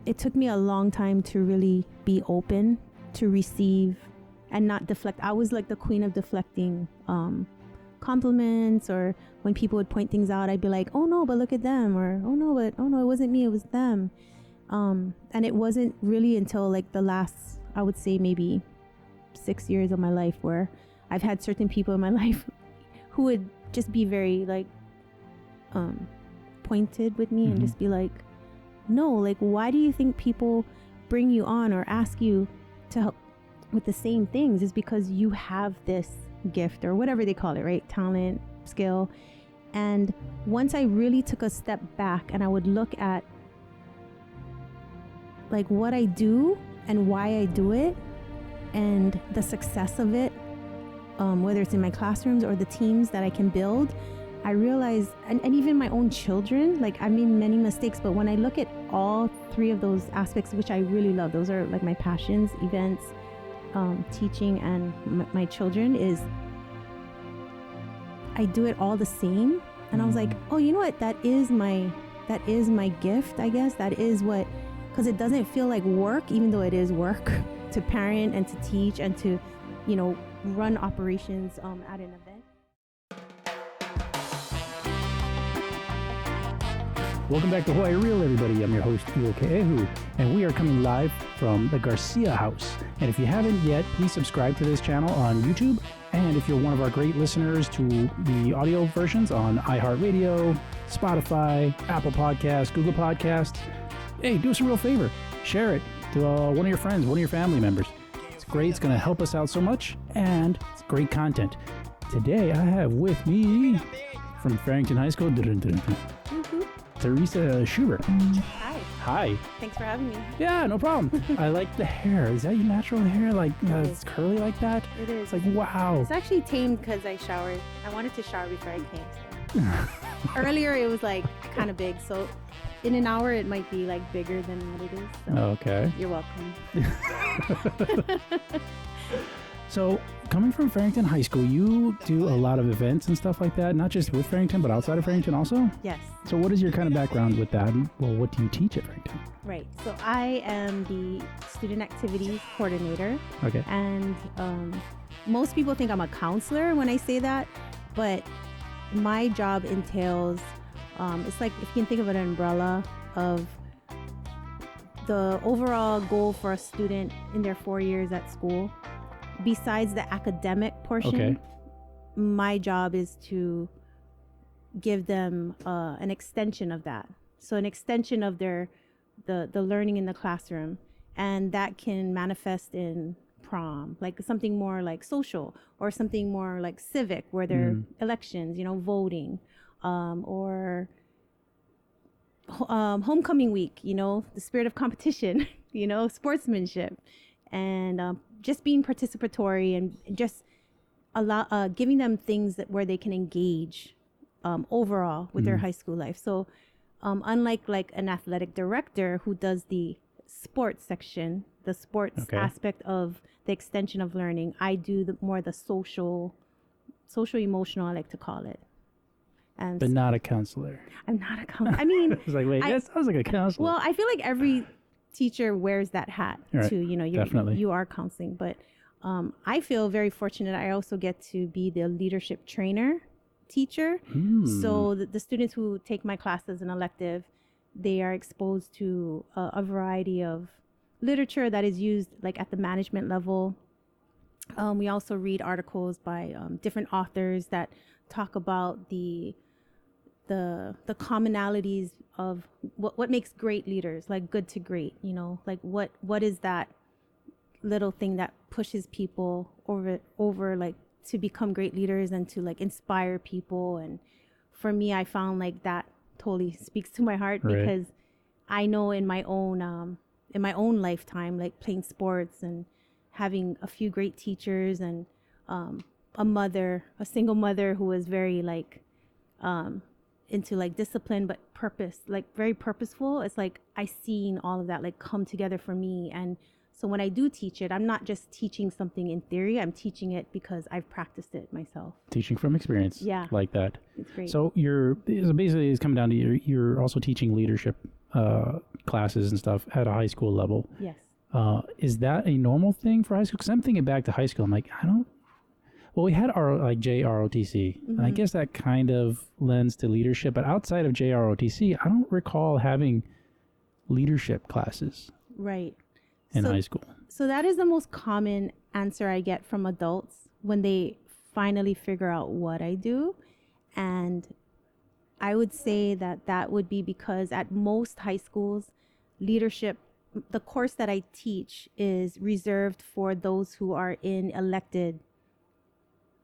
it took me a long time to really be open to receive and not deflect. I was like the queen of deflecting compliments, or when people would point things out, I'd be like, oh no, but look at them, or oh no, it wasn't me, it was them. And it wasn't really until like the last, I would say maybe 6 years of my life, where I've had certain people in my life who would just be very like pointed with me and just be like, no, like, why do you think people bring you on or ask you to help with the same things? Is because you have this gift or whatever they call it, right? Talent, skill. And once I really took a step back and I would look at like what I do and why I do it and the success of it, whether it's in my classrooms or the teams that I can build, I realized, and even my own children, like I made many mistakes, but when I look at all three of those aspects, which I really love, those are like my passions, events, teaching, and my children, is I do it all the same. And I was like, oh, you know what? That is my gift, I guess. That is what, because it doesn't feel like work, even though it is work to parent and to teach and to, you know, run operations at an event. Welcome back to Hawaii Real, everybody. I'm your host, Ehu, and we are coming live from the Garcia House. And if you haven't yet, please subscribe to this channel on YouTube. And if you're one of our great listeners to the audio versions on iHeartRadio, Spotify, Apple Podcasts, Google Podcasts, hey, do us a real favor. Share it to one of your friends, one of your family members. It's great. It's going to help us out so much. And it's great content. Today, I have with me from Farrington High School, Theresa Schubert. Hi. Hi. Thanks for having me. Yeah, no problem. I like the hair. Is that your natural hair? Like, it's curly like that? It is. It's like, wow. It's actually tamed because I showered. I wanted to shower before I came. So. Earlier, it was like kind of big. So in an hour, it might be like bigger than what it is. So okay. You're welcome. So, coming from Farrington High School, you do a lot of events and stuff like that, not just with Farrington, but outside of Farrington also? Yes. So what is your kind of background with that? Well, what do you teach at Farrington? Right. So I am the student activities coordinator. Okay. And most people think I'm a counselor when I say that, but my job entails, it's like, if you can think of an umbrella of the overall goal for a student in their 4 years at school. Besides the academic portion, my job is to give them an extension of that. So an extension of the learning in the classroom. And that can manifest in prom, like something more like social, or something more like civic, where there are elections, you know, voting, or homecoming week, you know, the spirit of competition, you know, sportsmanship. And just being participatory and just giving them things where they can engage overall with their high school life. So unlike like an athletic director who does the sports section, the sports aspect of the extension of learning, I do more the social emotional, I like to call it. And but not a counselor. I'm not a counselor. I mean, it's like, wait, that sounds like a counselor. Well, I feel like every teacher wears that hat too. You know, you are counseling, but I feel very fortunate. I also get to be the leadership trainer teacher. So the students who take my class as an elective, they are exposed to a variety of literature that is used like at the management level. We also read articles by different authors that talk about the commonalities of what makes great leaders, like good to great, you know, like what is that little thing that pushes people over like to become great leaders and to like inspire people. And for me, I found like that totally speaks to my heart, because I know in my own lifetime, like playing sports and having a few great teachers and a single mother who was very like into like discipline, but purpose, like very purposeful. It's like I seen all of that like come together for me. And so when I do teach it, I'm not just teaching something in theory, I'm teaching it because I've practiced it myself. Teaching from experience. Yeah. Like that. It's great. So basically it's coming down to you're also teaching leadership classes and stuff at a high school level. Yes. Is that a normal thing for high school? Because I'm thinking back to high school. I'm like, well, we had our like JROTC, and I guess that kind of lends to leadership. But outside of JROTC, I don't recall having leadership classes Right. in high school. So that is the most common answer I get from adults when they finally figure out what I do. And I would say that would be because at most high schools, leadership, the course that I teach is reserved for those who are in elected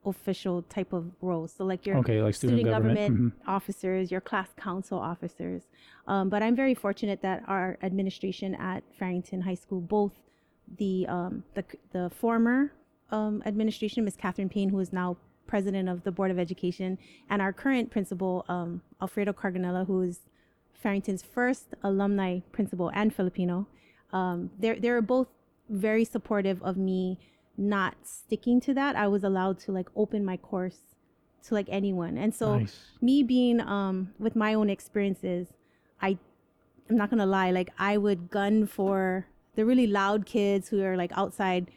official type of roles. So like your like student government officers, your class council officers. But I'm very fortunate that our administration at Farrington High School, both the former administration, Ms. Catherine Payne, who is now president of the Board of Education, and our current principal, Alfredo Carganella, who is Farrington's first alumni principal and Filipino. They're both very supportive of me not sticking to that. I was allowed to like open my course to like anyone. And so me being with my own experiences, I'm not gonna lie, like I would gun for the really loud kids who are like outside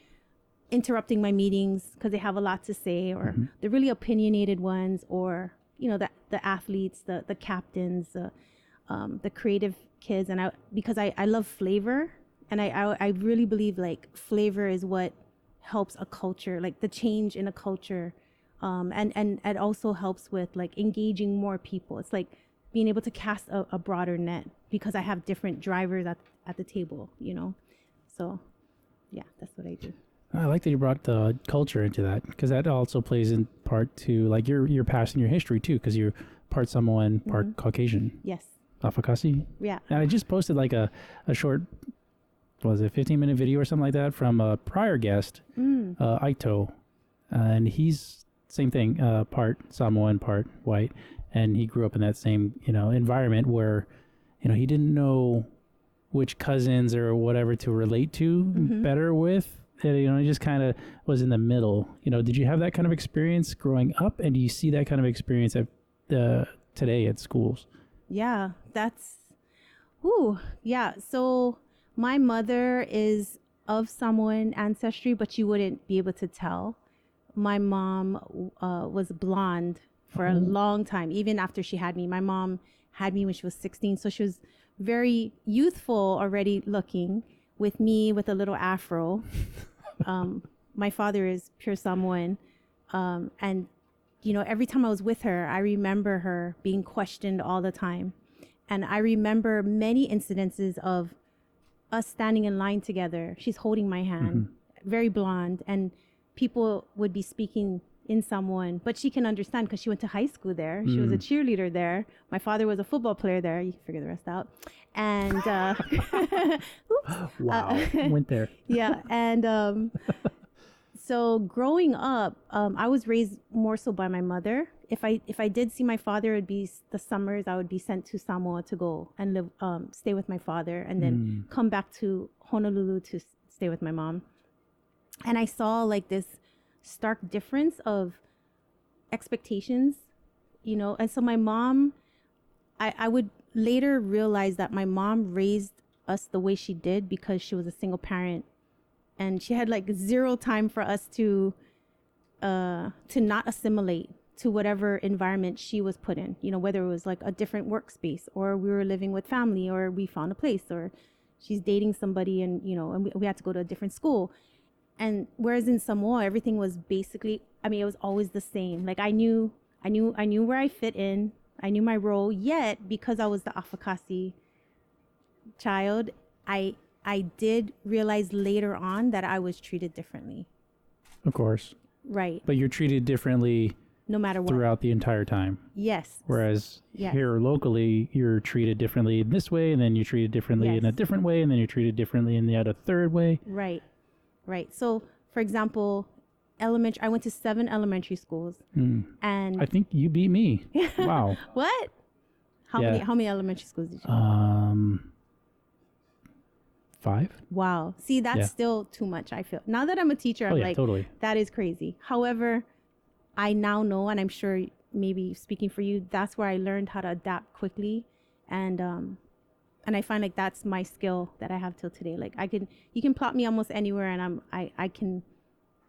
interrupting my meetings because they have a lot to say, or the really opinionated ones, or the athletes, the captains, the creative kids. And because I love flavor, and I really believe like flavor is what helps a culture, like the change in a culture, and it also helps with like engaging more people. It's like being able to cast a broader net because I have different drivers at the table, so yeah, that's what I do. I like that you brought the culture into that, because that also plays in part to like your past and your history too, because you're part Samoan, part Caucasian. Yes. Afakasi. Yeah. And I just posted like a short, 15-minute video or something like that from a prior guest, Aito, and he's same thing, part Samoan, part white, and he grew up in that same environment where he didn't know which cousins or whatever to relate to better with. And, he just kind of was in the middle. Did you have that kind of experience growing up, and do you see that kind of experience at today at schools? Yeah, yeah. So my mother is of Samoan ancestry, but you wouldn't be able to tell. My mom was blonde for a long time, even after she had me. My mom had me when she was 16, so she was very youthful already looking, with me with a little afro. My father is pure Samoan, and every time I was with her, I remember her being questioned all the time. And I remember many incidences of us standing in line together. She's holding my hand, very blonde, and people would be speaking in Samoan, but she can understand because she went to high school there. She was a cheerleader there. My father was a football player there. You can figure the rest out. And wow, went there. Yeah, and so growing up, I was raised more so by my mother. If I did see my father, it would be the summers I would be sent to Samoa to go and live, stay with my father, and then come back to Honolulu to stay with my mom. And I saw like this stark difference of expectations, and so my mom, I would later realize that my mom raised us the way she did because she was a single parent, and she had like zero time for us to not assimilate to whatever environment she was put in, whether it was like a different workspace, or we were living with family, or we found a place, or she's dating somebody, and and we had to go to a different school. And whereas in Samoa, everything was basically, it was always the same. Like I knew where I fit in. I knew my role. Yet, because I was the Afakasi child, I did realize later on that I was treated differently. Of course. Right. But you're treated differently no matter what throughout the entire time. Yes. Whereas here locally, you're treated differently in this way, and then you're treated differently in a different way, and then you're treated differently in the other third way. Right. Right. So, for example, I went to 7 elementary schools, and I think you beat me. Wow. What? How many elementary schools did you? 5. Wow. See, that's still too much. I feel now that I'm a teacher, I'm like, totally. That is crazy. However, I now know, and I'm sure maybe speaking for you, that's where I learned how to adapt quickly, and and I find like that's my skill that I have till today. Like you can plot me almost anywhere, and I can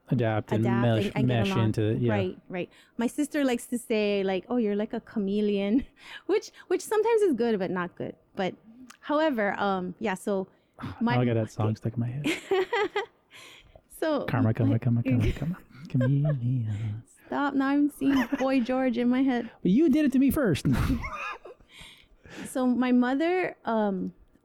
adapt and mesh get along. into Right. My sister likes to say like, "Oh, you're like a chameleon," which sometimes is good but not good. But however, so now I got that song stuck in my head. So karma, chameleon. Stop! Now I'm seeing Boy George in my head. But you did it to me first. So my mother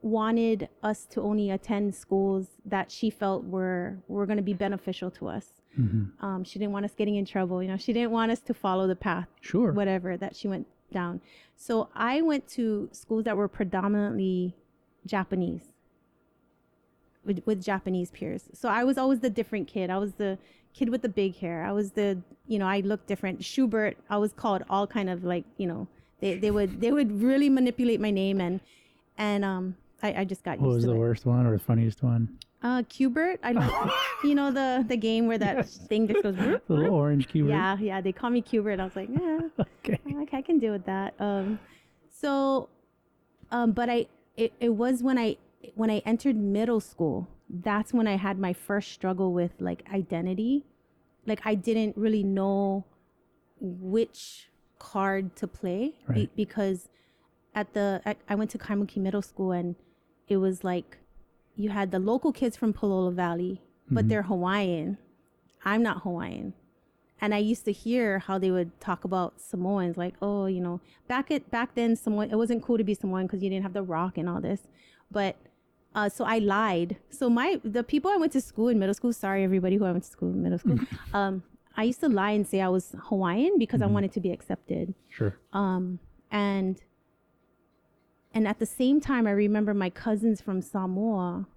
wanted us to only attend schools that she felt were going to be beneficial to us. Mm-hmm. She didn't want us getting in trouble. She didn't want us to follow the path, whatever that she went down. So I went to schools that were predominantly Japanese, with Japanese peers. So I was always the different kid. I was the kid with the big hair. I was I looked different. Schubert, I was called all kind of like, they would really manipulate my name, and I just got used to it. What was the worst one or the funniest one? Cubert. I don't, the game where that thing just goes. Whoop, the little orange Cubert. Yeah. They call me Cubert. I was like, yeah, okay. I can deal with that. But it was when I entered middle school, that's when I had my first struggle with like identity. Like I didn't really know which card to play, right. Because I went to Kaimuki Middle School, and it was like you had the local kids from Palolo Valley, but they're Hawaiian. I'm not Hawaiian. And I used to hear how they would talk about Samoans, like, oh, back then Samoan, it wasn't cool to be Samoan because you didn't have the rock and all this. But so I lied. So the people I went to school in middle school, sorry everybody who I went to school in middle school, I used to lie and say I was Hawaiian because I wanted to be accepted. Sure. And at the same time, I remember my cousins from Samoa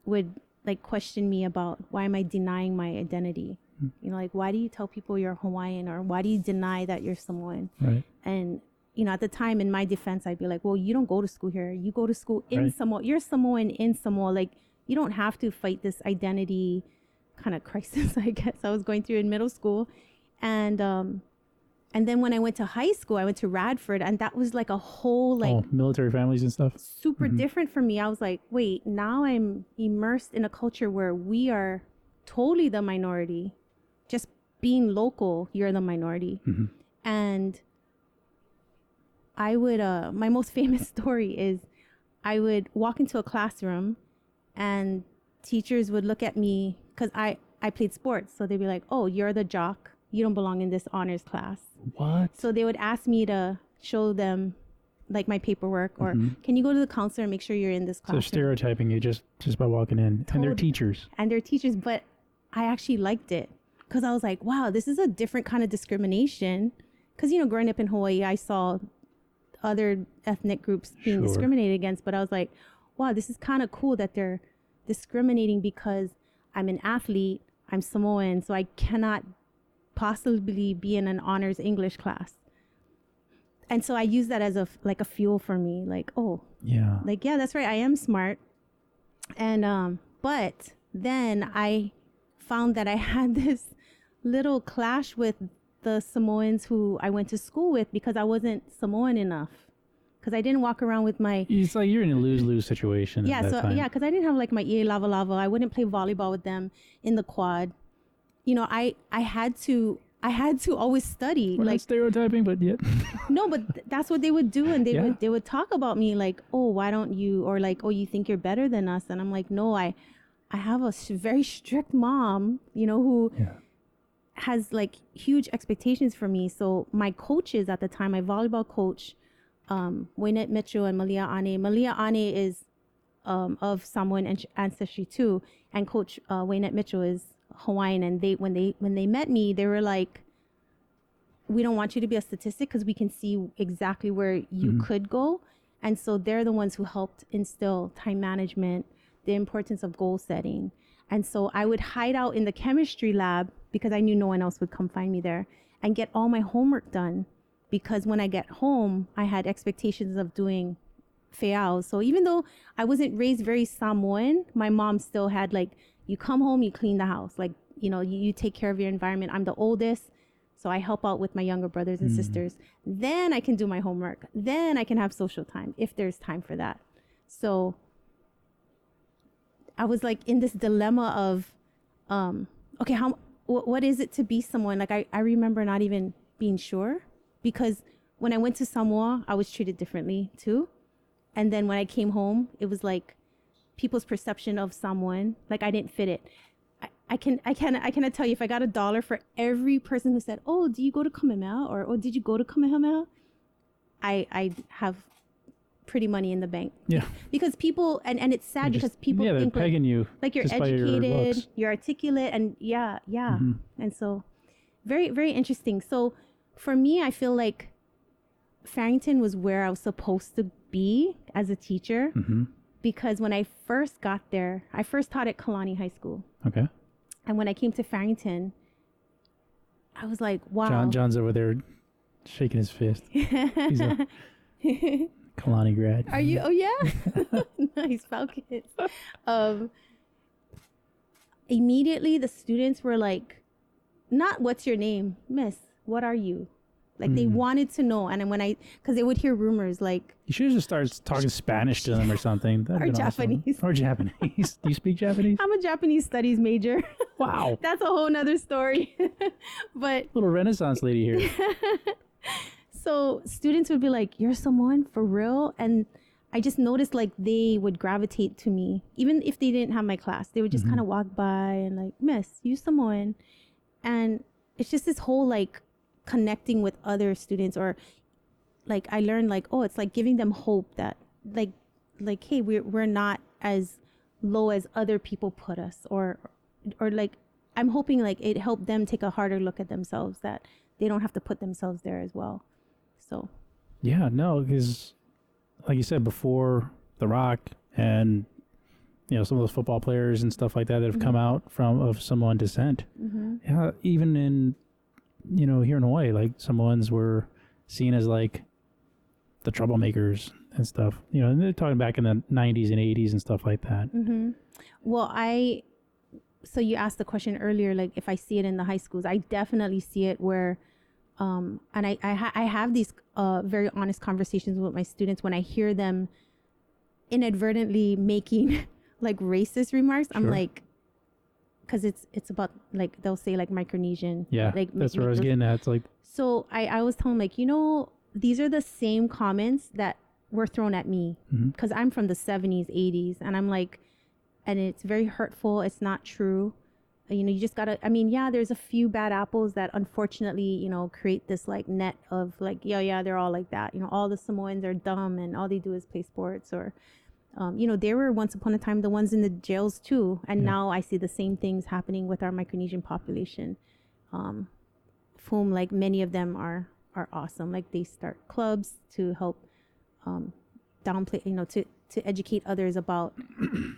would like question me about why am I denying my identity? Like, why do you tell people you're Hawaiian, or why do you deny that you're Samoan? Right. And, at the time in my defense, I'd be like, well, you don't go to school here. You go to school in Samoa. You're Samoan in Samoa. Like, you don't have to fight this identity kind of crisis, I guess, I was going through in middle school. And then when I went to high school, I went to Radford, and that was like a whole military families and stuff. Super different for me. I was like, wait, now I'm immersed in a culture where we are totally the minority. Just being local, you're the minority. And I would, my most famous story is I would walk into a classroom and teachers would look at me because I played sports. So they'd be like, oh, you're the jock. You don't belong in this honors class. What? So they would ask me to show them like my paperwork, or can you go to the counselor and make sure you're in this class? So stereotyping you just by walking in. And they're teachers. But I actually liked it because I was like, wow, this is a different kind of discrimination. Because, growing up in Hawaii, I saw other ethnic groups being discriminated against. But I was like, wow, this is kind of cool that they're discriminating because I'm an athlete, I'm Samoan, so I cannot possibly be in an honors English class. And so I use that as a fuel for me, like, oh yeah, like, yeah, that's right, I am smart. And but then I found that I had this little clash with the Samoans who I went to school with because I wasn't Samoan enough, because I didn't walk around with my, it's like you're in a lose-lose situation. Because I didn't have like my ie lava lava. I wouldn't play volleyball with them in the quad. I had to always study. We're like not stereotyping, but yet. No, but that's what they would do, and they would talk about me like, oh, why don't you, or like, oh, you think you're better than us, and I'm like, no, I have a very strict mom, who has like huge expectations for me. So my coaches at the time, my volleyball coach, Waynet Mitchell and Malia Ane. Malia Ane is of Samoan ancestry too, and Coach Waynet Mitchell is Hawaiian. And when they met me, they were like, we don't want you to be a statistic because we can see exactly where you could go. And so they're the ones who helped instill time management, the importance of goal setting. And so I would hide out in the chemistry lab because I knew no one else would come find me there, and get all my homework done. Because when I get home, I had expectations of doing fe'aus. So even though I wasn't raised very Samoan, my mom still had like, you come home, you clean the house. Like, you take care of your environment. I'm the oldest, so I help out with my younger brothers and sisters. Then I can do my homework. Then I can have social time if there's time for that. So I was like in this dilemma of, okay, what is it to be Samoan? Like I remember not even being sure, because when I went to Samoa, I was treated differently too. And then when I came home, it was like people's perception of Samoan, like I didn't fit it. I cannot tell you, if I got $1 for every person who said, "Oh, do you go to Kamehameha?" or "Oh, did you go to Kamehameha?" I have pretty money in the bank. Yeah. Because people, and it's sad because people they're think pegging you like you're just by your educated, looks. you're articulate, and and so very, very interesting. So for me, I feel like Farrington was where I was supposed to be as a teacher, because when I first got there, I first taught at Kalani High School. Okay. And when I came to Farrington, I was like, wow. John's over there shaking his fist. He's a Kalani grad. Are you? Oh, yeah. Nice, Falcons. Immediately, the students were like, not "What's your name, Miss? What are you?" Like they wanted to know. And then because they would hear rumors like, you should have just started talking Spanish to them or something. Or Japanese. Awesome. Or Japanese. Do you speak Japanese? I'm a Japanese studies major. Wow. That's a whole nother story. But little Renaissance lady here. So students would be like, "You're Samoan for real?" And I just noticed like they would gravitate to me, even if they didn't have my class. They would just kind of walk by and like, "Miss, you Samoan?" And it's just this whole like connecting with other students, or like I learned like, oh, it's like giving them hope that like hey, we're not as low as other people put us, or like I'm hoping like it helped them take a harder look at themselves, that they don't have to put themselves there as well. So yeah, no, because like you said before, The Rock and some of those football players and stuff like that have come out of Samoan descent. Yeah, even in here in Hawaii, like Samoans were seen as like the troublemakers and stuff. And they're talking back in the 90s and 80s and stuff like that. Well, so you asked the question earlier, like if I see it in the high schools, I definitely see it where, and I have these very honest conversations with my students when I hear them inadvertently making like racist remarks. Sure. I'm like, because it's about like they'll say like Micronesian. Yeah, like that's where I was getting at. It's like, so I was telling them like, these are the same comments that were thrown at me, because I'm from the 70s, 80s, and I'm like, and it's very hurtful. It's not true. You just gotta, there's a few bad apples that unfortunately, create this like net of like, yeah, they're all like that. All the Samoans are dumb and all they do is play sports, or, they were once upon a time the ones in the jails too. And now I see the same things happening with our Micronesian population, whom like many of them are awesome. Like they start clubs to help downplay, to educate others about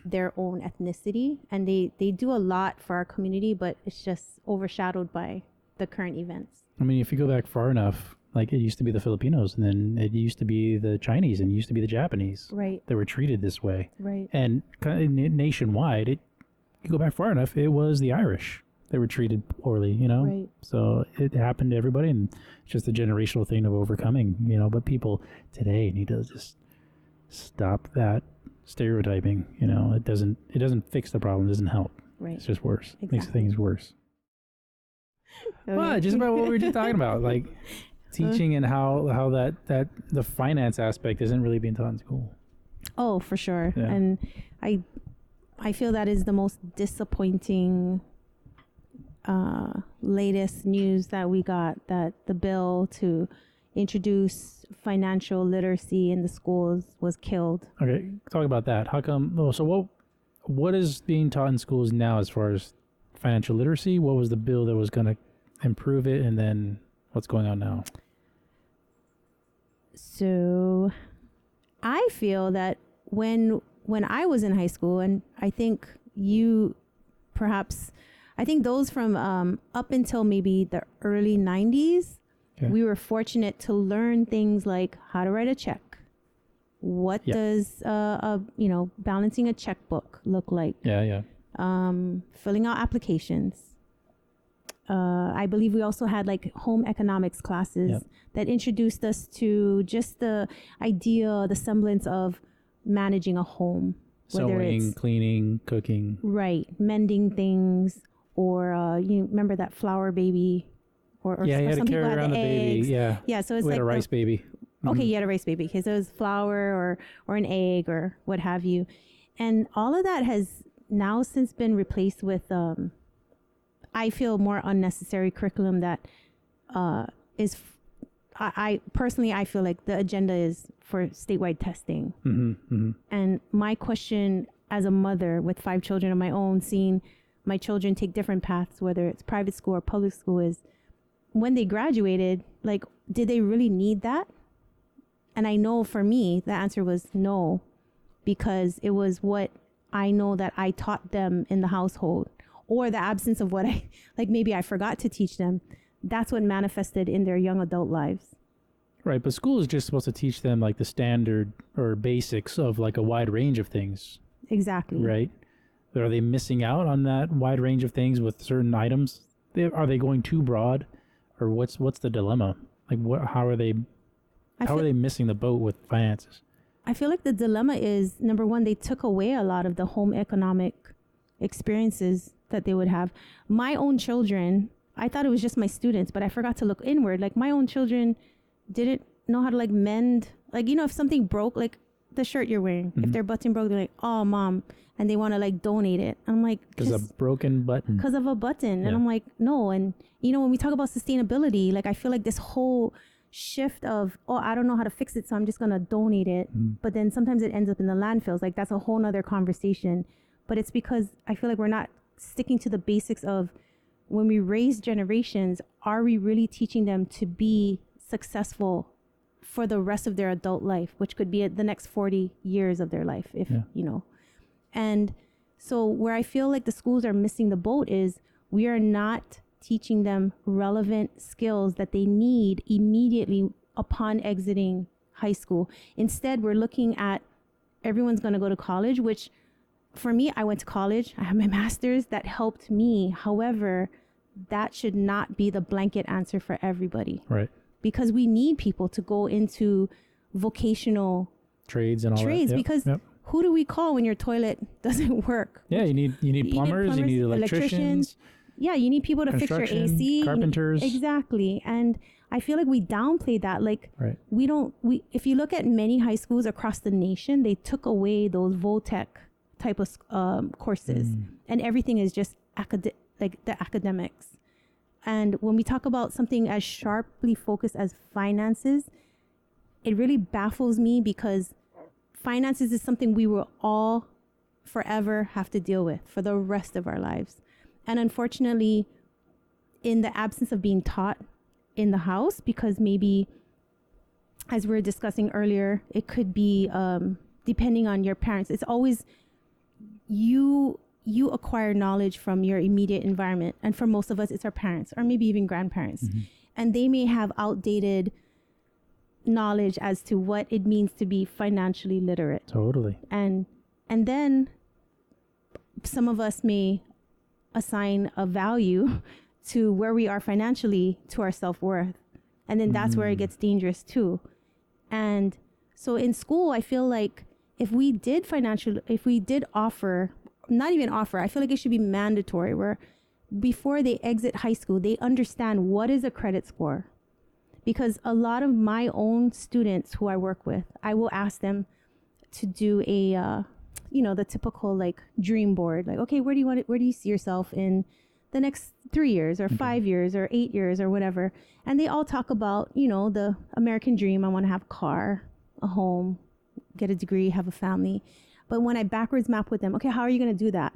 their own ethnicity. And they do a lot for our community, but it's just overshadowed by the current events. If you go back far enough, like it used to be the Filipinos, and then it used to be the Chinese, and it used to be the Japanese. Right. That were treated this way. Right. And nationwide, you go back far enough, it was the Irish that were treated poorly, Right. So it happened to everybody, and it's just a generational thing of overcoming, but people today need to just stop that stereotyping. It doesn't fix the problem, it doesn't help. Right. It's just worse. Exactly. Makes things worse. Okay. Well, just about what we were just talking about, like teaching and how that the finance aspect isn't really being taught in school. Oh, for sure. Yeah. And I feel that is the most disappointing latest news that we got, that the bill to introduce financial literacy in the schools was killed. Okay, talk about that. How come? Oh, so what is being taught in schools now as far as financial literacy? What was the bill that was going to improve it, and then what's going on now? So I feel that when I was in high school, and I think you perhaps, I think those from up until maybe the early 90s, okay, we were fortunate to learn things like how to write a check. What does balancing a checkbook look like? Yeah. Filling out applications. I believe we also had like home economics classes that introduced us to just the idea, the semblance of managing a home, whether Sewing, it's cleaning, cooking. right, mending things, or you remember that flower baby, or Yeah, you or had to some people carry had around the baby. eggs. Yeah. Yeah, so it's We like had a rice baby. okay, you had a rice baby because it was flour or an egg or what have you, and all of that has now since been replaced with I feel more unnecessary curriculum that is I personally I feel like the agenda is for statewide testing. And my question as a mother with 5 children of my own, seeing my children take different paths, whether it's private school or public school, is when they graduated, like, did they really need that? And I know for me, the answer was no, because it was what I know that I taught them in the household, or the absence of what I, like maybe I forgot to teach them. That's what manifested in their young adult lives. Right, but school is just supposed to teach them like the standard or basics of like a wide range of things. Exactly. Right. Are they missing out on that wide range of things with certain items? Are they going too broad, or what's the dilemma? Like, how are they missing the boat with finances? I feel like the dilemma is, number one, they took away a lot of the home economic experiences that they would have. My own children, I thought it was just my students, but I forgot to look inward. Like, my own children didn't know how to like mend, like, you know, if something broke, like the shirt you're wearing, if their button broke, they're like, oh mom, and they want to like donate it. I'm like, because a broken button, because of a button. Yeah. And I'm like, no. And you know, when we talk about sustainability, like I feel like this whole shift of, oh, I don't know how to fix it, so I'm just gonna donate it. But then sometimes it ends up in the landfills. Like, that's a whole nother conversation. But it's because I feel like we're not sticking to the basics of, when we raise generations, are we really teaching them to be successful for the rest of their adult life, which could be the next 40 years of their life, if you know. And so where I feel like the schools are missing the boat is, we are not teaching them relevant skills that they need immediately upon exiting high school. Instead, we're looking at everyone's going to go to college, which for me, I went to college. I have my master's that helped me. However, that should not be the blanket answer for everybody. Right. Because we need people to go into vocational trades and all trades. that. Because who do we call when your toilet doesn't work? Yeah, you need plumbers, you need electricians. Yeah, you need people to fix your AC. Carpenters. Exactly. And I feel like we downplay that. Like, if you look at many high schools across the nation, they took away those VOTEC type of courses, and everything is just like the academics. And when we talk about something as sharply focused as finances, it really baffles me, because finances is something we will all forever have to deal with for the rest of our lives. And unfortunately, in the absence of being taught in the house, because maybe, as we were discussing earlier, it could be depending on your parents. It's always you acquire knowledge from your immediate environment. And for most of us, it's our parents or maybe even grandparents. And they may have outdated knowledge as to what it means to be financially literate. Totally. And then some of us may assign a value to where we are financially to our self-worth. And then that's where it gets dangerous too. And so in school, I feel like if we did offer, not even offer, I feel like it should be mandatory, where before they exit high school, they understand what is a credit score. Because a lot of my own students who I work with, I will ask them to do a, the typical like dream board. Like, okay, where do you see yourself in the next 3 years or 5 years or 8 years or whatever? And they all talk about, the American dream. I want to have a car, a home, get a degree, have a family. But when I backwards map with them, okay, how are you going to do that?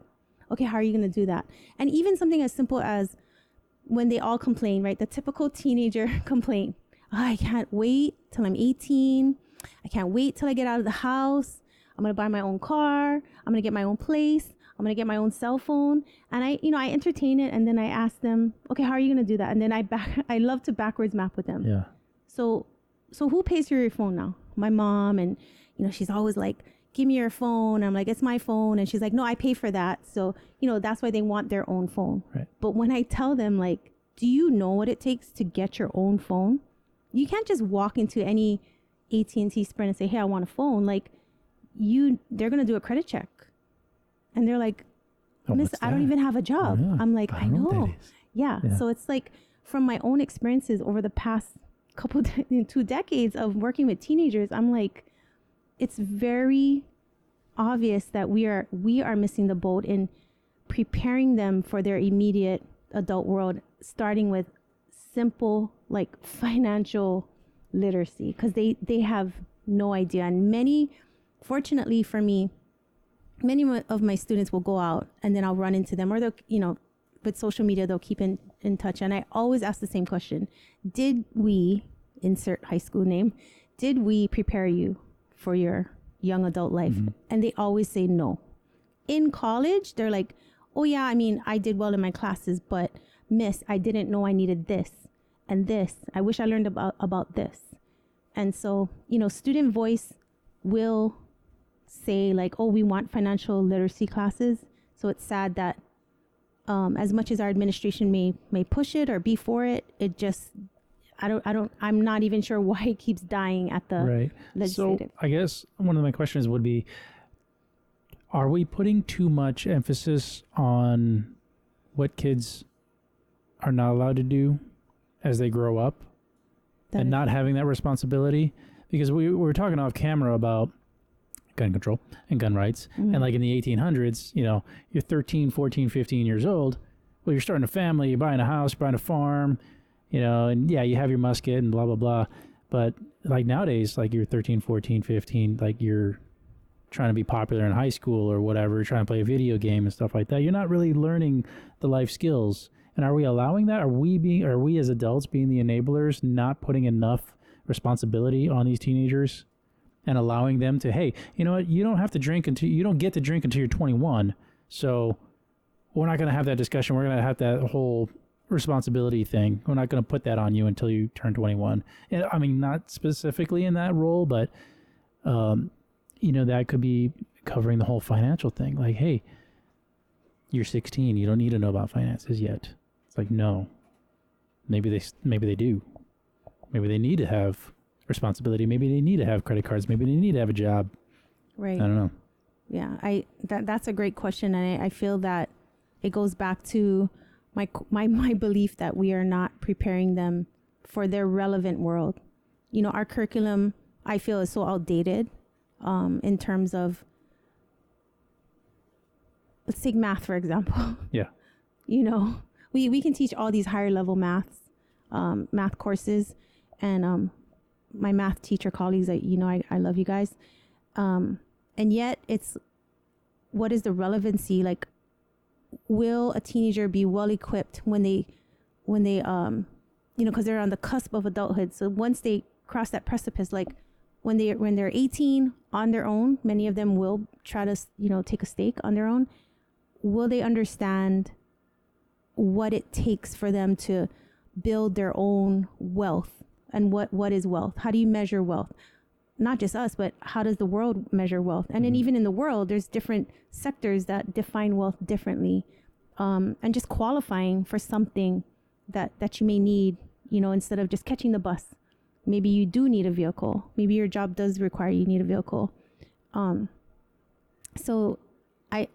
Okay, how are you going to do that? And even something as simple as when they all complain, right? The typical teenager complaint. Oh, I can't wait till I'm 18. I can't wait till I get out of the house. I'm going to buy my own car. I'm going to get my own place. I'm going to get my own cell phone. And I entertain it. And then I ask them, okay, how are you going to do that? And then I love to backwards map with them. Yeah. So who pays for your phone now? My mom. And, she's always like, give me your phone. I'm like, it's my phone. And she's like, no, I pay for that. So, that's why they want their own phone. Right. But when I tell them, like, do you know what it takes to get your own phone? You can't just walk into any AT&T Sprint and say, hey, I want a phone. Like, they're going to do a credit check. And they're like, Miss, I don't even have a job. I'm like, I know. Yeah. So it's like, from my own experiences over the past 2 decades of working with teenagers, I'm like, it's very obvious that we are missing the boat in preparing them for their immediate adult world, starting with simple, like, financial literacy, because they have no idea. And fortunately for me, many of my students will go out and then I'll run into them, or they'll, with social media, they'll keep in touch. And I always ask the same question. Did we, insert high school name, did we prepare you for your young adult life? And they always say no. In college, they're like, oh yeah, I mean, I did well in my classes, but Miss, I didn't know I needed this and this. I wish I learned about this. And so, student voice will say like, oh, we want financial literacy classes. So it's sad that as much as our administration may push it or be for it, it just, I'm not even sure why it keeps dying at the legislative. So I guess one of my questions would be, are we putting too much emphasis on what kids are not allowed to do as they grow up and not having that responsibility? Because we were talking off camera about gun control and gun rights. And like in the 1800s, you're 13, 14, 15 years old. Well, you're starting a family, you're buying a house, buying a farm, and yeah, you have your musket and blah, blah, blah. But like nowadays, like you're 13, 14, 15, like you're trying to be popular in high school or whatever, trying to play a video game and stuff like that. You're not really learning the life skills. And are we allowing that? Are we as adults being the enablers, not putting enough responsibility on these teenagers and allowing them to, hey, you know what? You don't get to drink until you're 21. So we're not going to have that discussion. We're going to have that whole responsibility thing. We're not going to put that on you until you turn 21. And I mean, not specifically in that role, but, that could be covering the whole financial thing. Like, hey, you're 16. You don't need to know about finances yet. It's like, no, maybe they do. Maybe they need to have responsibility. Maybe they need to have credit cards. Maybe they need to have a job. Right. I don't know. Yeah, that's a great question, and I feel that it goes back to my belief that we are not preparing them for their relevant world. Our curriculum, I feel, is so outdated in terms of, let's take math, for example. Yeah. We can teach all these higher level math courses, and my math teacher colleagues, I love you guys. And yet it's, what is the relevancy? Like, will a teenager be well equipped when they because they're on the cusp of adulthood. So once they cross that precipice, like when they're 18 on their own, many of them will try to, take a stake on their own. Will they understand what it takes for them to build their own wealth? And what is wealth? How do you measure wealth? Not just us, but how does the world measure wealth? And then even in the world, there's different sectors that define wealth differently. And just qualifying for something that you may need, instead of just catching the bus. Maybe you do need a vehicle. Maybe your job does require you need a vehicle. So I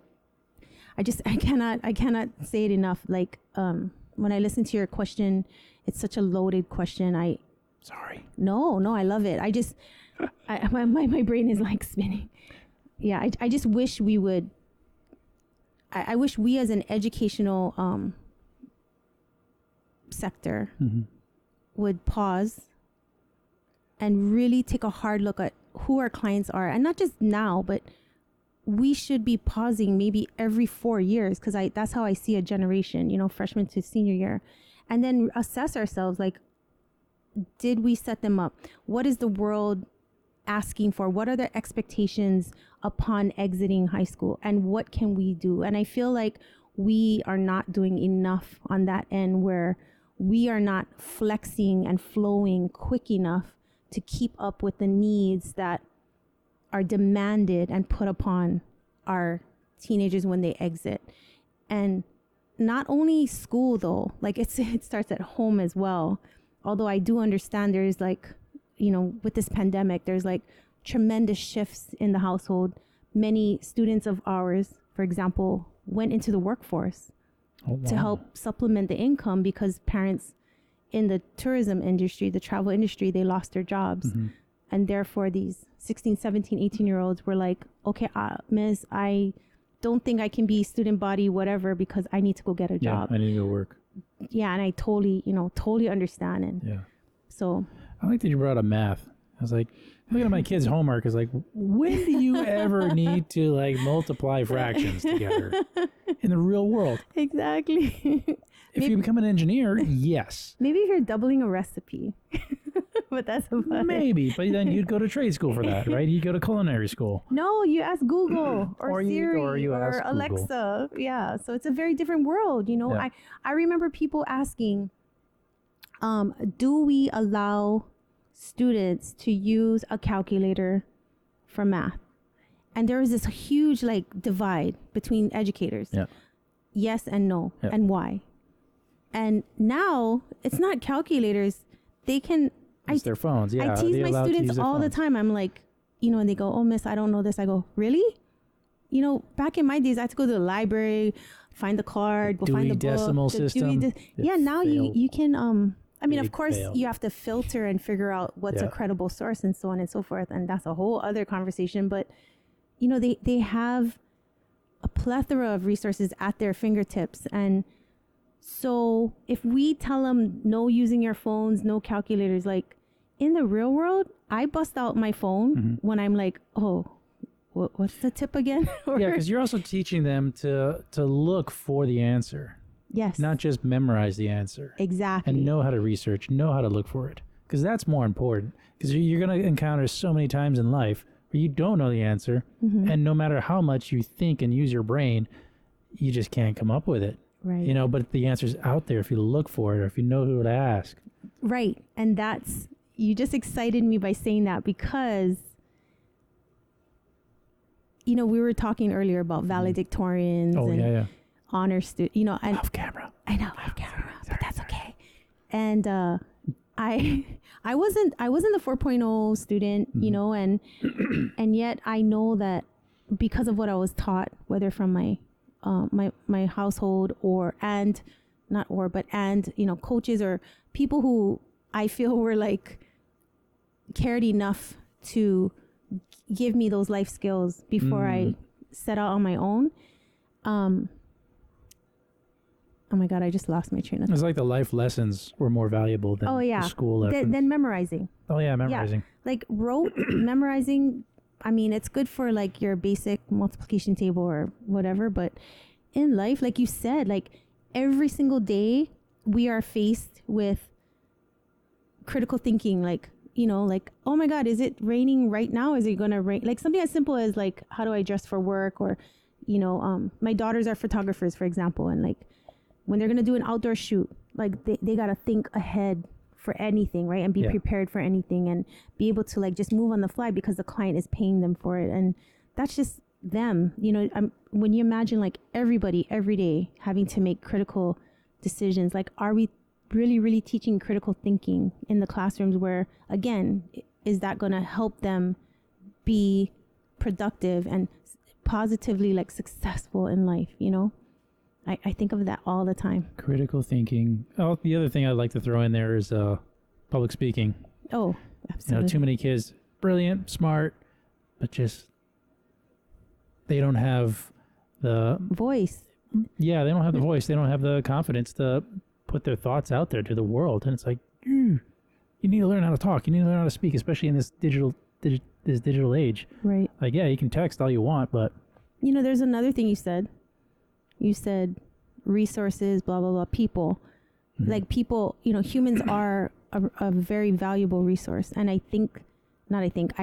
cannot say it enough. Like, when I listen to your question, it's such a loaded question. Sorry. No, I love it. My brain is like spinning. Yeah, I just wish we would. I wish we as an educational sector would pause and really take a hard look at who our clients are, and not just now, but we should be pausing maybe every 4 years, because that's how I see a generation, freshman to senior year, and then assess ourselves. Like, did we set them up? What is the world asking for? What are their expectations upon exiting high school? And what can we do? And I feel like we are not doing enough on that end, where we are not flexing and flowing quick enough to keep up with the needs that are demanded and put upon our teenagers when they exit. And not only school though, like it starts at home as well. Although I do understand there's like, with this pandemic, there's like tremendous shifts in the household. Many students of ours, for example, went into the workforce to help supplement the income because parents in the tourism industry, the travel industry, they lost their jobs. Mm-hmm. And therefore these 16, 17, 18-year-olds were like, okay, miss, I don't think I can be student body, whatever, because I need to go get a job. I need to go work. Yeah, and I totally understand. And so I like that you brought up math. I was like, looking at my kids' homework, is like, when do you ever need to like multiply fractions together in the real world? Exactly. If you become an engineer, yes. Maybe if you're doubling a recipe, but that's about maybe. But then you'd go to trade school for that, right? You'd go to culinary school. No, you ask Google or Siri or Alexa. Yeah, so it's a very different world. You know, I remember people asking, do we allow students to use a calculator for math? And there was this huge like divide between educators. Yeah. Yes and no, and why? And now it's not calculators. They can. It's their phones. Yeah, I tease my students all the time. I'm like, and they go, "Oh, miss, I don't know this." I go, "Really?" Back in my days, I had to go to the library, find the card, go find the book. Decimal system. Now you can. I mean, of course, you have to filter and figure out what's a credible source and so on and so forth, and that's a whole other conversation. But they have a plethora of resources at their fingertips, and so if we tell them no using your phones, no calculators, like in the real world, I bust out my phone when I'm like, oh, what's the tip again? Yeah, because you're also teaching them to look for the answer. Yes. Not just memorize the answer. Exactly. And know how to research, know how to look for it. Because that's more important. Because you're going to encounter so many times in life where you don't know the answer. And no matter how much you think and use your brain, you just can't come up with it. Right. But the answer's out there if you look for it or if you know who to ask. Right. And you just excited me by saying that because, we were talking earlier about valedictorians and honor students, and off camera. I know, off camera, but that's okay. And I wasn't the 4.0 student, and yet I know that because of what I was taught, whether from my household and coaches or people who I feel were like cared enough to give me those life skills before I set out on my own. Oh my God, I just lost my train of thought. It's like the life lessons were more valuable than the school lessons. Than memorizing. Oh yeah, memorizing. Yeah. Like memorizing, I mean, it's good for like your basic multiplication table or whatever, but in life, like you said, like every single day we are faced with critical thinking, like, like, oh my God, is it raining right now? Is it going to rain? Like something as simple as like, how do I dress for work? Or, my daughters are photographers, for example. And like when they're going to do an outdoor shoot, like they got to think ahead for anything, right? And be prepared for anything and be able to like just move on the fly because the client is paying them for it. And that's just them, when you imagine like everybody every day having to make critical decisions, like are we really, really teaching critical thinking in the classrooms where, again, is that going to help them be productive and positively like successful in life? I think of that all the time. Critical thinking. Oh, the other thing I'd like to throw in there is public speaking. Oh, absolutely. Too many kids, brilliant, smart, but just they don't have the voice. Yeah, they don't have the voice. They don't have the confidence to put their thoughts out there to the world. And it's like, you need to learn how to talk. You need to learn how to speak, especially in this digital age. Right. Like, yeah, you can text all you want, but there's another thing you said. You said resources, blah, blah, blah, people. Like people, humans are a very valuable resource. And I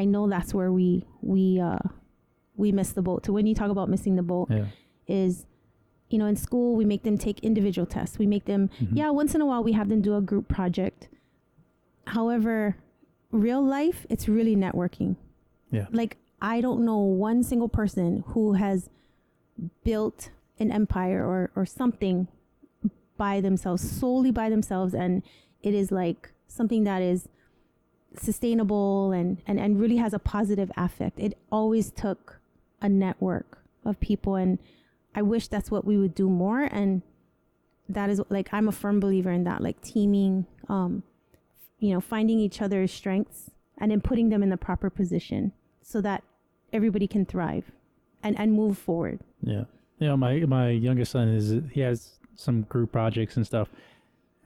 know that's where we miss the boat. So when you talk about missing the boat is, in school, we make them take individual tests. We make them, once in a while we have them do a group project. However, real life, it's really networking. Yeah. Like, I don't know one single person who has built an empire or something by themselves, solely by themselves. And it is like something that is sustainable and really has a positive affect. It always took a network of people, and I wish that's what we would do more. And that is like, I'm a firm believer in that, like teaming, finding each other's strengths and then putting them in the proper position so that everybody can thrive and move forward. Yeah. My youngest son he has some group projects and stuff,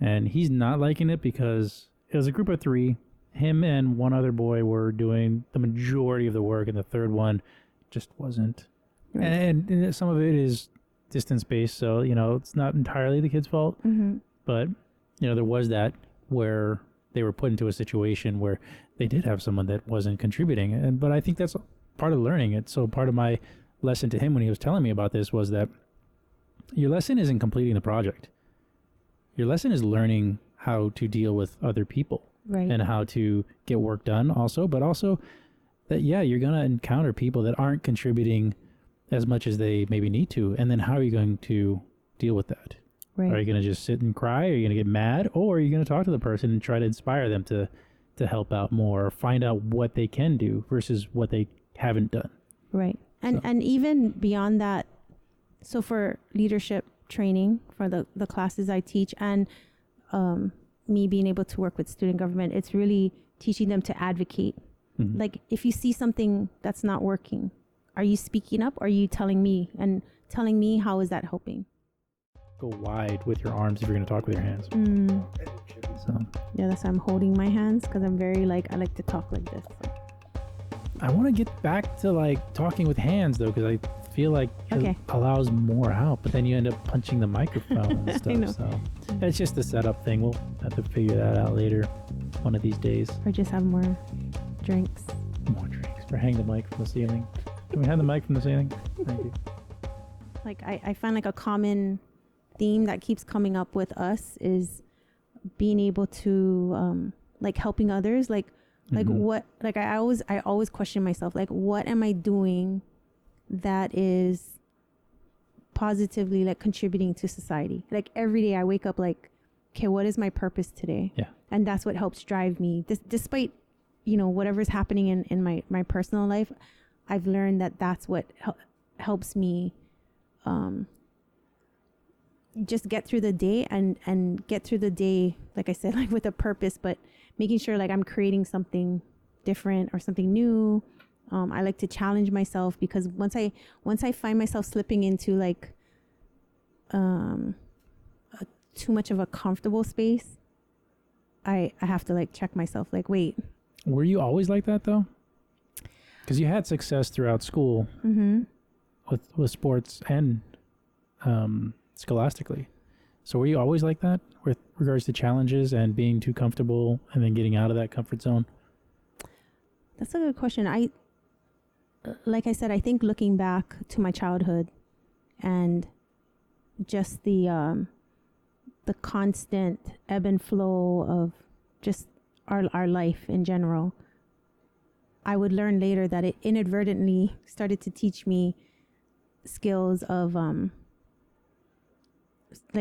and he's not liking it because it was a group of 3. Him and one other boy were doing the majority of the work, and the third one just wasn't. Right. And some of it is distance-based, so, it's not entirely the kid's fault. Mm-hmm. But, there was that where they were put into a situation where they did have someone that wasn't contributing. But I think that's part of learning it. So part of my lesson to him when he was telling me about this was that your lesson isn't completing the project. Your lesson is learning how to deal with other people. Right. And how to get work done also, but also that, you're going to encounter people that aren't contributing as much as they maybe need to. And then how are you going to deal with that? Right. Are you going to just sit and cry? Are you going to get mad? Or are you going to talk to the person and try to inspire them to help out more, or find out what they can do versus what they haven't done? Right. And even beyond that, so for leadership training, for the classes I teach, and me being able to work with student government, it's really teaching them to advocate. Mm-hmm. Like, if you see something that's not working, are you speaking up? Or are you telling me how is that helping? Go wide with your arms if you're going to talk with your hands. So yeah, that's why I'm holding my hands, because I'm very I like to talk like this. So. I want to get back to talking with hands though, because I feel like it allows more out, but then you end up punching the microphone and stuff. I know. So it's just a setup thing. We'll have to figure that out later, one of these days. Or just have more drinks. More drinks. Or hang the mic from the ceiling. Can we hang the mic from the ceiling? Thank you. I find a common theme that keeps coming up with us is being able to helping others. What I always question myself, what am I doing that is positively contributing to society? Every day I wake up okay, what is my purpose today? Yeah. And that's what helps drive me. Despite whatever's happening in my personal life, I've learned that that's what helps me just get through the day and get through the day, like I said, with a purpose, but making sure I'm creating something different or something new. I like to challenge myself, because once I find myself slipping into too much of a comfortable space, I have to check myself. Wait. Were you always like that though? Because you had success throughout school. Mm-hmm. with sports and scholastically. So were you always like that with regards to challenges and being too comfortable and then getting out of that comfort zone? That's a good question. Like I said, I think looking back to my childhood and just the constant ebb and flow of just our life in general, I would learn later that it inadvertently started to teach me skills of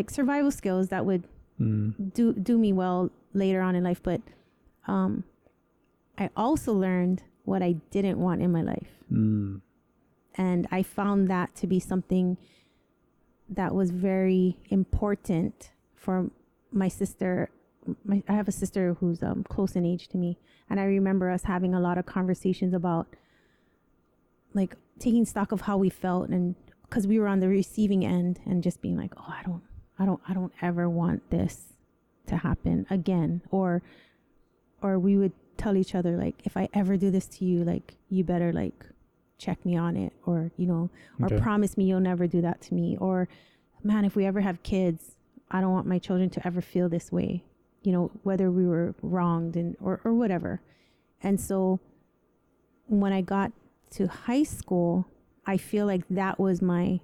survival skills that would do me well later on in life. But I also learned what I didn't want in my life. And I found that to be something that was very important for my sister. I have a sister who's close in age to me, and I remember us having a lot of conversations about taking stock of how we felt, and because we were on the receiving end, and just being oh, I don't ever want this to happen again, or we would tell each other if I ever do this to you, you better check me on it, or or promise me you'll never do that to me, or man, if we ever have kids, I don't want my children to ever feel this way, whether we were wronged or whatever. And so when I got to high school, I feel like that was my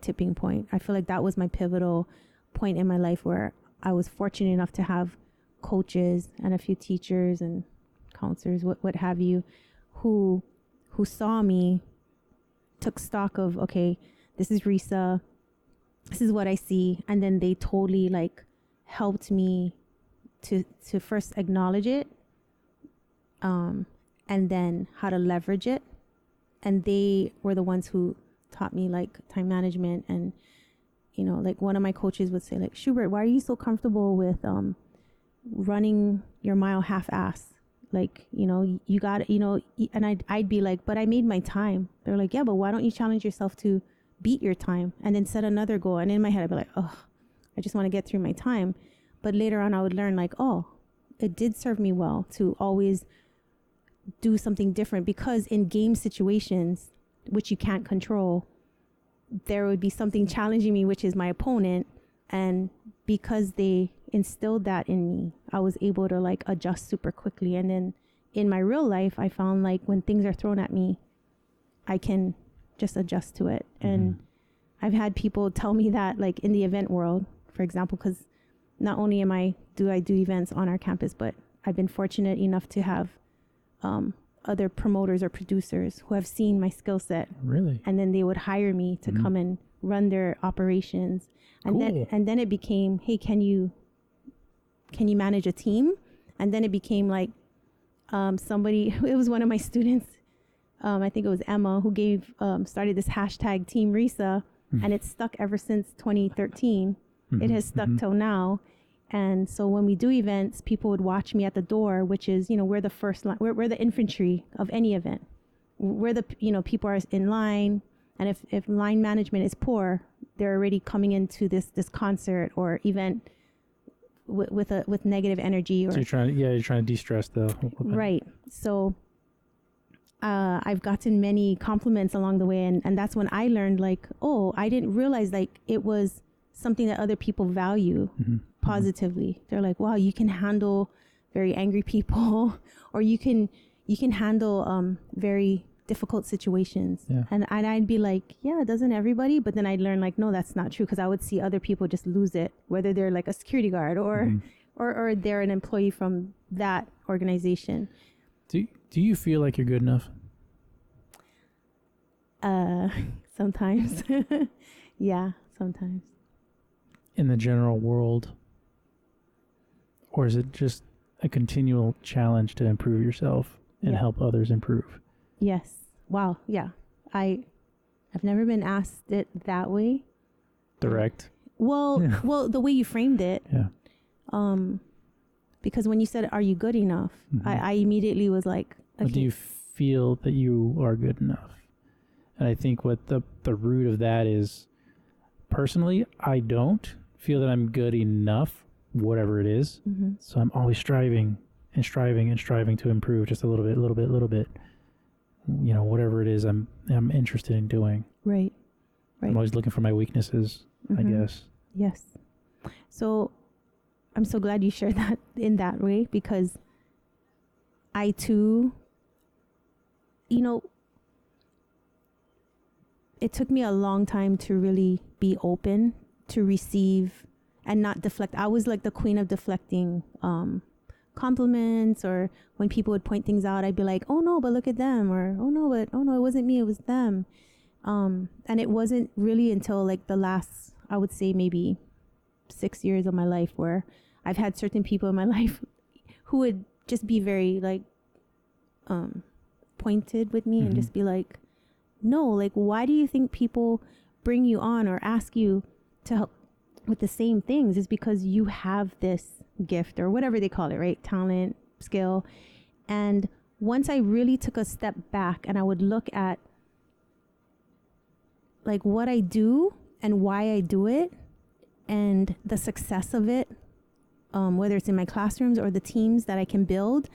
tipping point. I feel like that was my pivotal point in my life, where I was fortunate enough to have coaches and a few teachers and counselors, what have you, who saw me, took stock of, okay, this is Risa, this is what I see. And then they totally helped me to first acknowledge it, and then how to leverage it. And they were the ones who taught me like time management. And, you know, like one of my coaches would say like, Schubert, why are you so comfortable with running your mile half-ass? Like, you know, you got, you know, and I'd be like, but I made my time. They're like, yeah, but why don't you challenge yourself to beat your time and then set another goal? And in my head, I'd be like, oh, I just want to get through my time. But later on, I would learn like, oh, it did serve me well to always do something different, because in game situations, which you can't control, there would be something challenging me, which is my opponent. And because they instilled that in me, I was able to like adjust super quickly. And then in my real life, I found like when things are thrown at me, I can just adjust to it. And I've had people tell me that like in the event world, for example, because not only do I do events on our campus, but I've been fortunate enough to have other promoters or producers who have seen my skill set. Really? And then they would hire me to come and run their operations. And then it became, hey, can you manage a team? And then it became like somebody, it was one of my students, I think it was Emma, who started this hashtag Team Risa, and it's stuck ever since 2013. It has stuck till now. And so when we do events, people would watch me at the door, which is, you know, we're the first line, we're the infantry of any event. We're the, you know, people are in line. And if line management is poor, they're already coming into this concert or event with negative energy. Or so you're trying to de-stress though. Right. So I've gotten many compliments along the way. And that's when I learned like, oh, I didn't realize like it was something that other people value positively. They're like, wow, you can handle very angry people, or you can handle very difficult situations. Yeah. And I'd be like, yeah, doesn't everybody? But then I'd learn like, no, that's not true, because I would see other people just lose it, whether they're like a security guard or they're an employee from that organization. Do you feel like you're good enough? Sometimes. Yeah, sometimes. In the general world? Or is it just a continual challenge to improve yourself and help others improve? Yes. Wow. Yeah. I've never been asked it that way. Direct? Well, the way you framed it. Yeah. Because when you said, are you good enough? I immediately was like, okay. Do you feel that you are good enough? And I think what the root of that is, personally, I don't feel that I'm good enough, whatever it is. So I'm always striving to improve just a little bit. You know, whatever it is I'm interested in doing. Right. I'm always looking for my weaknesses, I guess. Yes. So I'm so glad you shared that in that way, because I too, you know, it took me a long time to really be open to receive and not deflect. I was like the queen of deflecting compliments, or when people would point things out, I'd be like, oh no, but look at them, or oh no, it wasn't me, it was them. And it wasn't really until like the last, I would say maybe 6 years of my life, where I've had certain people in my life who would just be very like pointed with me and just be like, no, like, why do you think people bring you on or ask you to help with the same things? Is because you have this gift, or whatever they call it, right? Talent, skill. And once I really took a step back and I would look at like what I do and why I do it and the success of it, whether it's in my classrooms or the teams that I can build,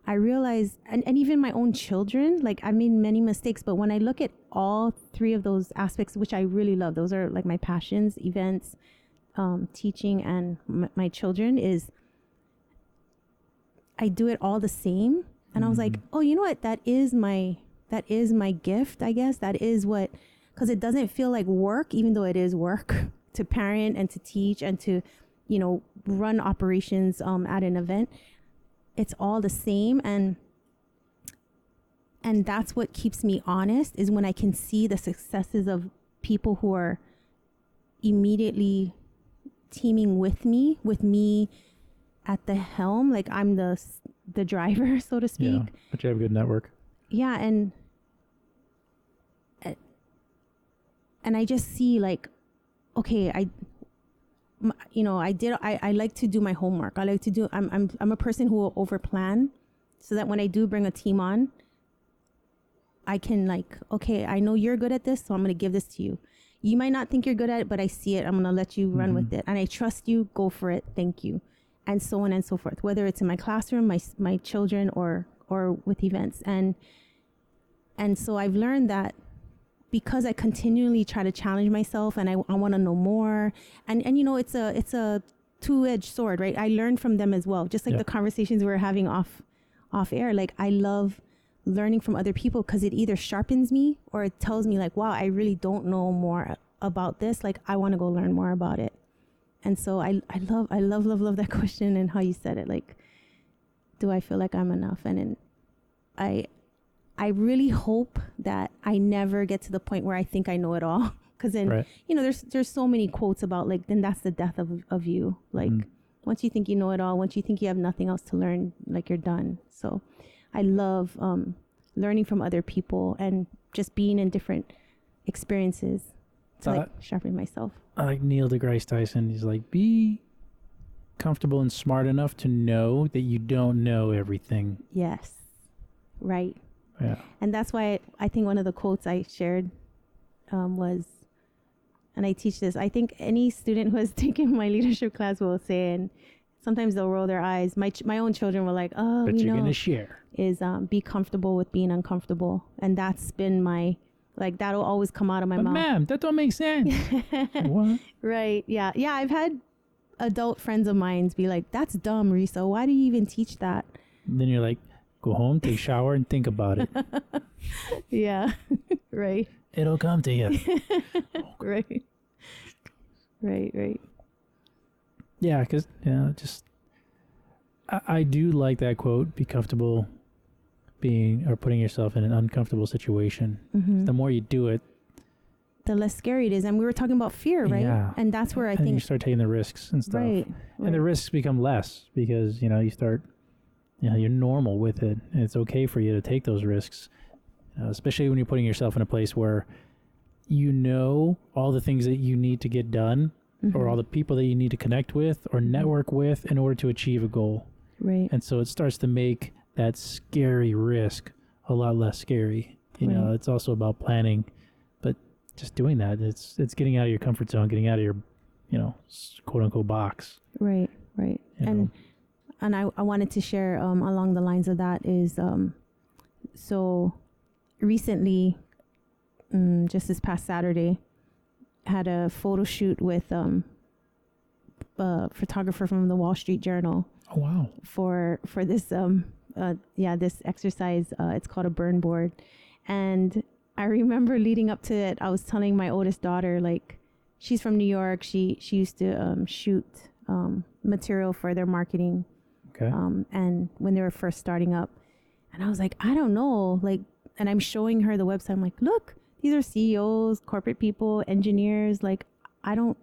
I realized, and even my own children, like I made many mistakes, but when I look at all three of those aspects, which I really love, those are like my passions, events, teaching, and my children, is I do it all the same. And I was like, oh, you know what? That is my gift, I guess. That is what, because it doesn't feel like work, even though it is work to parent and to teach and to, you know, run operations at an event. It's all the same. And that's what keeps me honest, is when I can see the successes of people who are immediately teaming with me at the helm, like I'm the driver, so to speak. Yeah, but you have a good network. Yeah, and I just see like, okay, I like to do my homework. I like to do. I'm a person who will overplan, so that when I do bring a team on, I can like, okay, I know you're good at this, so I'm going to give this to you. You might not think you're good at it, but I see it. I'm going to let you run with it. And I trust you. Go for it. Thank you. And so on and so forth, whether it's in my classroom, my children, or with events. And so I've learned that because I continually try to challenge myself and I want to know more. And it's a two-edged sword, right? I learned from them as well. Just like the conversations we were having off air. Like I love learning from other people because it either sharpens me or it tells me like, wow, I really don't know more about this. Like I want to go learn more about it. And so I love that question and how you said it. Like, do I feel like I'm enough? And I really hope that I never get to the point where I think I know it all. Because then, there's so many quotes about like, then that's the death of you. Like once you think you know it all, once you think you have nothing else to learn, like you're done. So I love learning from other people and just being in different experiences to like sharpen myself. I like Neil deGrasse Tyson. He's like, be comfortable and smart enough to know that you don't know everything. Yes. Right. Yeah. And that's why I think one of the quotes I shared was, and I teach this, I think any student who has taken my leadership class will say, and sometimes they'll roll their eyes. My own children were like, oh, but you're going to share. Is be comfortable with being uncomfortable. And that's been my, like, that'll always come out of my mouth. Ma'am, that don't make sense. What? Right. Yeah. Yeah. I've had adult friends of mine be like, that's dumb, Risa. Why do you even teach that? And then you're like, go home, take a shower, and think about it. Yeah. Right. It'll come to you. Right. Right. Yeah, because I do like that quote, be comfortable being or putting yourself in an uncomfortable situation. The more you do it, the less scary it is. And we were talking about fear, right? Yeah. And that's where I think you start taking the risks and stuff. Right. And the risks become less because, you start, you're normal with it. And it's okay for you to take those risks, especially when you're putting yourself in a place where all the things that you need to get done or all the people that you need to connect with or network with in order to achieve a goal. Right. And so it starts to make that scary risk a lot less scary. It's also about planning, but just doing that, it's getting out of your comfort zone, getting out of your, quote unquote box. Right. And I wanted to share along the lines of that is, so recently, just this past Saturday, had a photo shoot with a photographer from the Wall Street Journal. Oh, wow. For this this exercise. It's called a burn board. And I remember leading up to it, I was telling my oldest daughter, like, she's from New York. She used to shoot material for their marketing. Okay. And when they were first starting up. And I was like, I don't know. Like, and I'm showing her the website. I'm like, look, these are CEOs, corporate people, engineers. Like, I don't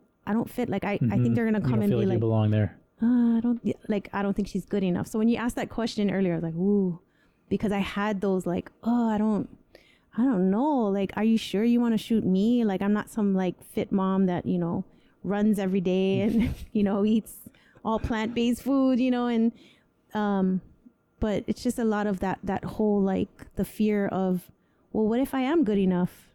fit. Like, I think they're going to come and feel be like you belong there. I don't think she's good enough. So when you asked that question earlier, I was like, ooh, because I had those like, oh, I don't know. Like, are you sure you want to shoot me? Like, I'm not some like fit mom that, runs every day and, eats all plant-based food, and, but it's just a lot of that whole, like, the fear of, well, what if I am good enough?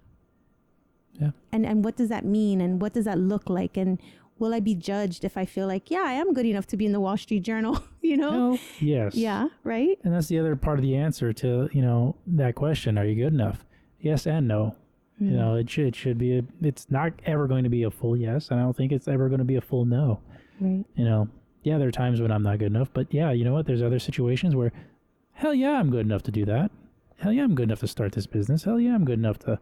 Yeah. And what does that mean? And what does that look like? And will I be judged if I feel like, yeah, I am good enough to be in the Wall Street Journal, Well, yes. Yeah, right? And that's the other part of the answer to, that question. Are you good enough? Yes and no. It should be it's not ever going to be a full yes, and I don't think it's ever going to be a full no. Right. Yeah, there are times when I'm not good enough, but yeah, you know what? There's other situations where, hell yeah, I'm good enough to do that. Hell yeah, I'm good enough to start this business. Hell yeah, I'm good enough to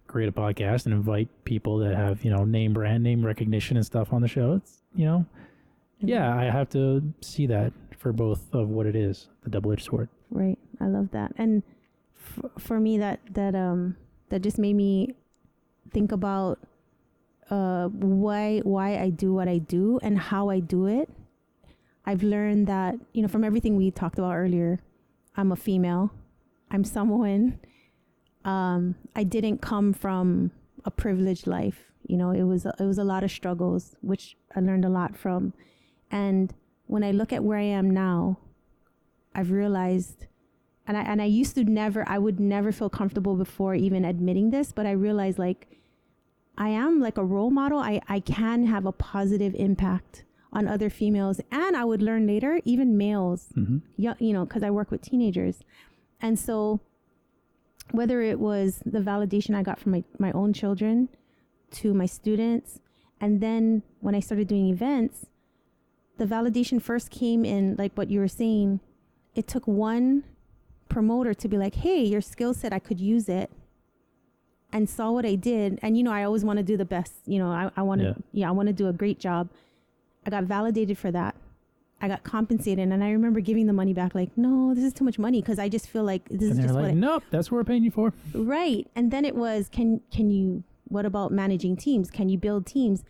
create a podcast and invite people that have, name recognition and stuff on the show. It's, yeah, I have to see that for both of what it is, the double-edged sword. Right. I love that. And for me, that just made me think about why I do what I do and how I do it. I've learned that, you know, from everything we talked about earlier, I'm a female. I'm Samoan. I didn't come from a privileged life. You know, it was a lot of struggles, which I learned a lot from. And when I look at where I am now, I've realized, and I used to I would never feel comfortable before even admitting this, but I realized like I am like a role model. I can have a positive impact on other females, and I would learn later, even males, you know, because I work with teenagers. And so whether it was the validation I got from my own children to my students, and then when I started doing events, the validation first came in, like what you were saying, it took one promoter to be like, hey, your skill set, I could use it, and saw what I did. And, you know, I always want to do the best, you know, I want to, I want to do a great job. I got validated for that. I got compensated, and I remember giving the money back like, no, this is too much money, because I just feel like this is just like, nope, that's what we're paying you for. Right. And then it was, can you, what about managing teams? Can you build teams?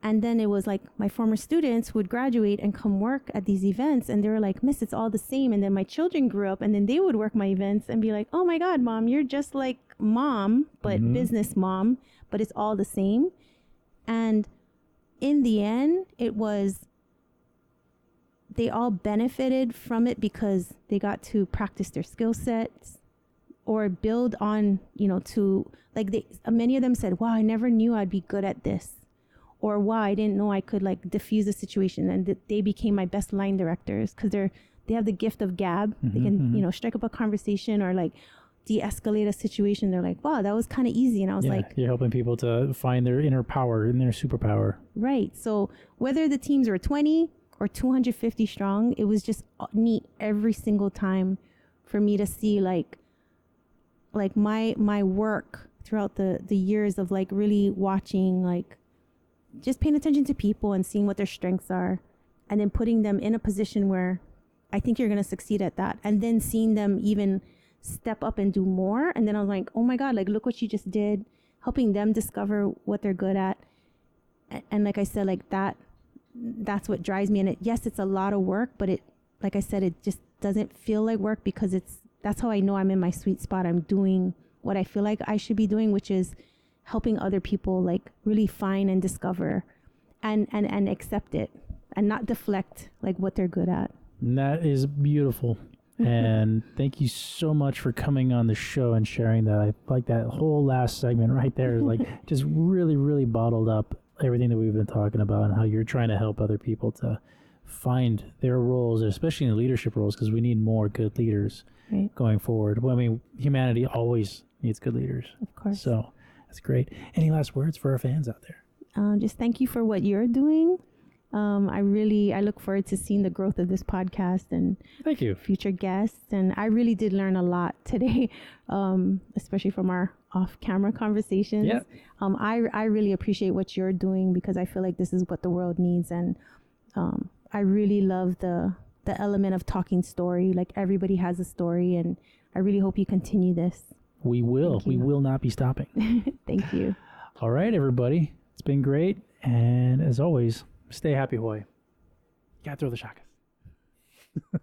And then it was like my former students would graduate and come work at these events, and they were like, Miss, it's all the same. And then my children grew up, and then they would work my events and be like, oh my God, Mom, you're just like Mom, but business mom, but it's all the same. And in the end, it was, they all benefited from it because they got to practice their skill sets or build on, you know, to like many of them said, wow, I never knew I'd be good at this. Or wow, I didn't know I could like diffuse a situation. And they became my best line directors because they have the gift of gab. They can, you know, strike up a conversation or like de-escalate a situation. They're like, wow, that was kind of easy. And I was like, you're helping people to find their inner power and their superpower. Right. So whether the teams were 20 or 250 strong, it was just neat every single time for me to see like my work throughout the years of like really watching, like just paying attention to people and seeing what their strengths are, and then putting them in a position where I think you're going to succeed at that. And then seeing them even step up and do more. And then I was like, oh my God, like, look what you just did, helping them discover what they're good at. And like I said, like that's what drives me. And yes, it's a lot of work, but it, like I said, it just doesn't feel like work because that's how I know I'm in my sweet spot. I'm doing what I feel like I should be doing, which is helping other people like really find and discover and accept it and not deflect like what they're good at. And that is beautiful. And thank you so much for coming on the show and sharing that. I like that whole last segment right there, like just really, really bottled up everything that we've been talking about and how you're trying to help other people to find their roles, especially in the leadership roles, because we need more good leaders going forward. Well, I mean, humanity always needs good leaders. Of course. So that's great. Any last words for our fans out there? Just thank you for what you're doing. I look forward to seeing the growth of this podcast and thank you, future guests. And I really did learn a lot today, especially from our off-camera conversations. Yeah. I really appreciate what you're doing because I feel like this is what the world needs. And I really love the element of talking story. Like everybody has a story, and I really hope you continue this. We will. We will not be stopping. Thank you. All right, everybody. It's been great. And as always, stay happy, Hawaii. You gotta throw the shakas.